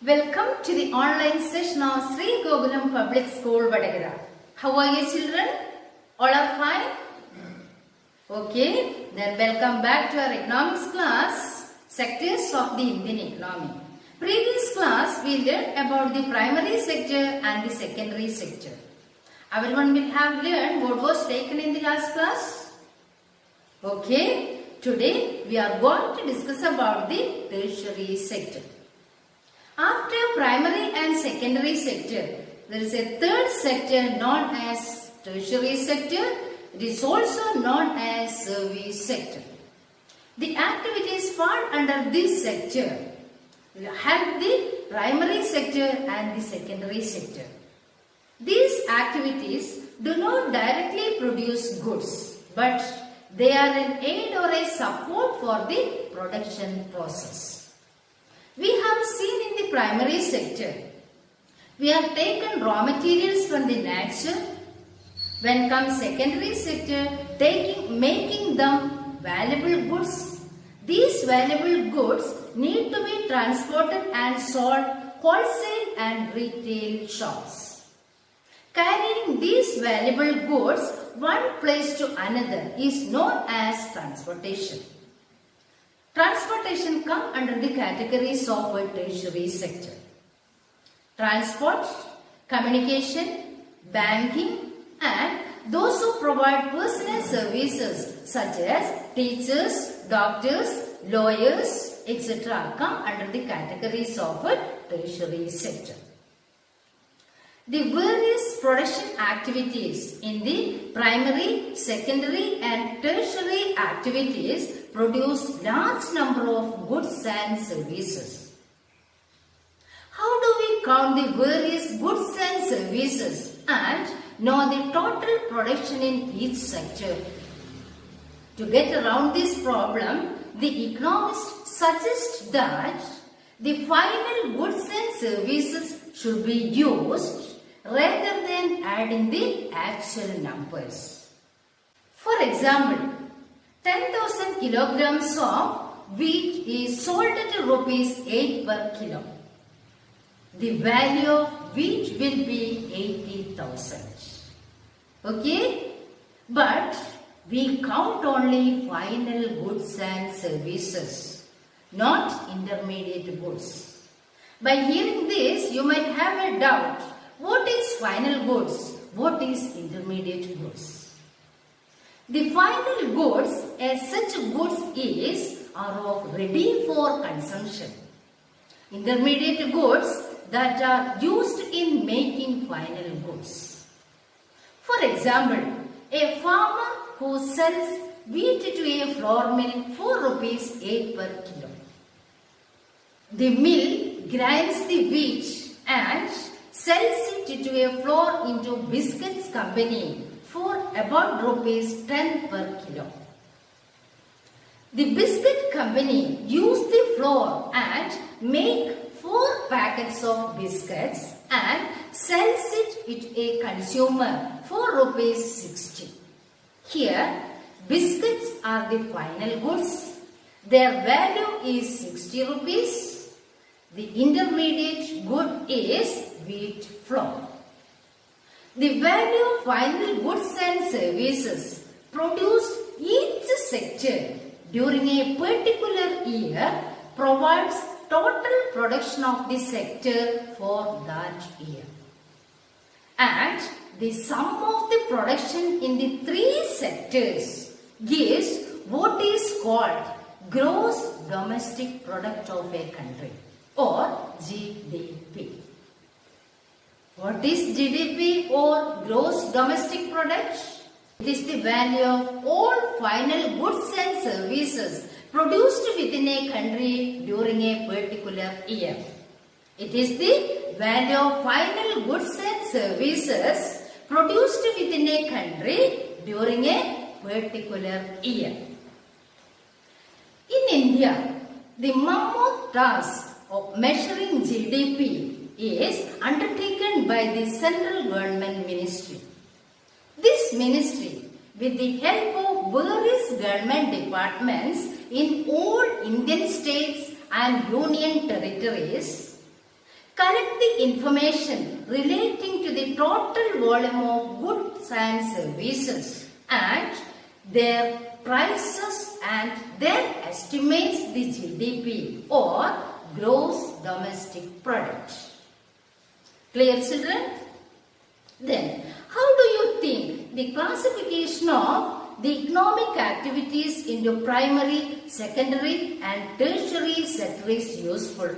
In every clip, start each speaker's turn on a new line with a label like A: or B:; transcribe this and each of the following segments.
A: Welcome to the online session of Sri Gokulam Public School, Vadagara. How are you children? All are fine? Okay, then welcome back to our economics class, sectors of the Indian economy. Previous class we learned about the primary sector and the secondary sector. Everyone will have learned what was taken in the last class. Okay, today we are going to discuss about the tertiary sector. After primary and secondary sector, there is a third sector known as tertiary sector. It is also known as service sector. The activities fall under this sector will help the primary sector and the secondary sector. These activities do not directly produce goods, but they are an aid or a support for the production process. We have seen in the primary sector, we have taken raw materials from the nature. When comes secondary sector, making them valuable goods. These valuable goods need to be transported and sold wholesale and retail shops. Carrying these valuable goods one place to another is known as transportation. Transportation come under the categories of a tertiary sector. Transport, communication, banking, and those who provide personal services such as teachers, doctors, lawyers, etc. come under the categories of a tertiary sector. The various production activities in the primary, secondary and tertiary activities produce large number of goods and services. How do we count the various goods and services and know the total production in each sector? To get around this problem, the economists suggest that the final goods and services should be used rather than adding the actual numbers. For example, 10,000 kilograms of wheat is sold at rupees 8 per kilo. The value of wheat will be 80,000. Okay? But we count only final goods and services, not intermediate goods. By hearing this, you might have a doubt. What is final goods? What is intermediate goods? The final goods as such goods are of ready for consumption. Intermediate goods that are used in making final goods. For example, a farmer who sells wheat to a flour mill for rupees 8 per kilo. The mill grinds the wheat and sells it to a flour into biscuits company for about rupees 10 per kilo. The biscuit company use the flour and make 4 packets of biscuits and sells it to a consumer for rupees 60. Here, biscuits are the final goods. Their value is 60 rupees. The intermediate good is wheat flour. The value of final goods and services produced each sector during a particular year provides total production of the sector for that year. And the sum of the production in the 3 sectors gives what is called gross domestic product of a country or GDP. What is GDP or gross domestic product? It is the value of all final goods and services produced within a country during a particular year. It is the value of final goods and services produced within a country during a particular year. In India, the mammoth task of measuring GDP is undertaken by the central government ministry. This ministry, with the help of various government departments in all Indian states and union territories, collect the information relating to the total volume of goods and services and their prices and then estimates the GDP or gross domestic product. Clear, children? Then, how do you think the classification of the economic activities into primary, secondary and tertiary sector is useful?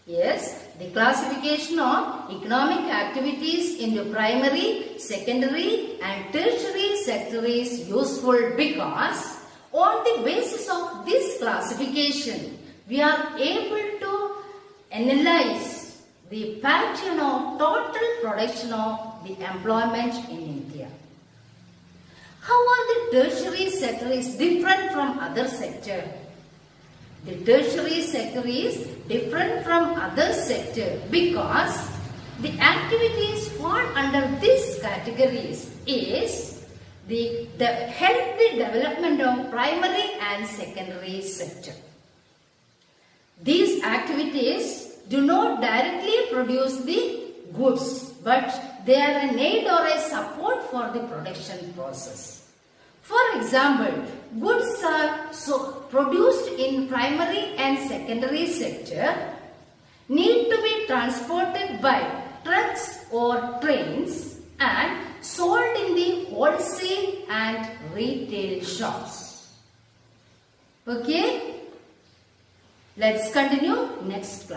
A: Yes, the classification of economic activities into primary, secondary and tertiary sector is useful because on the basis of this classification, we are able to analyze the pattern of total production of the employment in India. How are the tertiary sector is different from other sector? The tertiary sector is different from other sector because the activities fall under these categories is the healthy development of primary and secondary sector. These activities do not directly produce the goods, but they are an aid or a support for the production process. For example, goods are produced in primary and secondary sector need to be transported by trucks or trains and sold in the wholesale and retail shops. Okay? Let's continue next class.